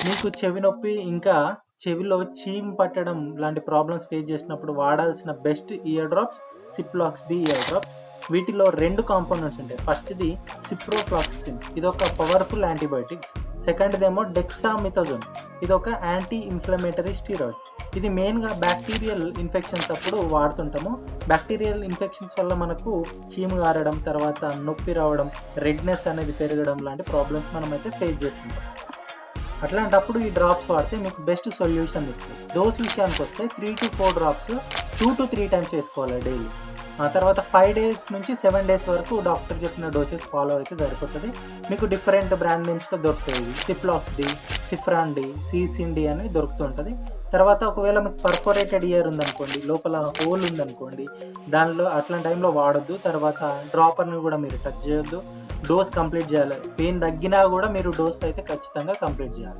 మీకు చెవి నొప్పి ఇంకా చెవిలో చీమ్ పట్టడం లాంటి ప్రాబ్లమ్స్ ఫేస్ చేసినప్పుడు వాడాల్సిన best ear drops Ciplox D ear drops. వీటిలో 2 కాంపోనెంట్స్ ఉంటాయి. ఫస్ట్ది సిప్రోఫ్లాక్సిసిన్, ఇది ఒక పవర్ఫుల్ యాంటీబయాటిక్. సెకండ్దేమో డెక్సామిథాజోన్, ఇది ఒక యాంటీ ఇన్ఫ్లమేటరీ స్టీరాయిడ్. ఇది మెయిన్గా బ్యాక్టీరియల్ ఇన్ఫెక్షన్స్ అప్పుడు వాడుతుంటాము. బ్యాక్టీరియల్ ఇన్ఫెక్షన్స్ వల్ల మనకు చీము గారడం, తర్వాత నొప్పి రావడం, రెడ్నెస్ అనేది పెరగడం లాంటి ప్రాబ్లమ్స్ మనమైతే ఫేస్ చేస్తుంటాం. అట్లాంటప్పుడు ఈ డ్రాప్స్ వాడితే మీకు బెస్ట్ సొల్యూషన్ ఇస్తుంది. డోస్ విషయానికి వస్తే 3 to 4 డ్రాప్స్ 2 to 3 టైమ్స్ వేసుకోవాలి డైలీ. ఆ తర్వాత 5 days నుంచి 7 days వరకు డాక్టర్ చెప్పిన డోసెస్ ఫాలో అయితే సరిపోతుంది. మీకు డిఫరెంట్ బ్రాండ్ నేమ్స్లో దొరుకుతాయి. సిప్లాక్స్ డి, సిఫ్రాన్ డి, సీసిన్ డి అని దొరుకుతుంటుంది. తర్వాత ఒకవేళ మీకు పర్ఫోరేటెడ్ ఇయర్ ఉందనుకోండి, లోపల హోల్ ఉందనుకోండి, దానిలో అట్లాంటి టైంలో వాడొద్దు. తర్వాత డ్రాపర్ని కూడా మీరు టచ్ చేయొద్దు. డోస్ కంప్లీట్ చేయాలి. పెయిన్ తగ్గినా కూడా మీరు డోస్ అయితే ఖచ్చితంగా కంప్లీట్ చేయాలి.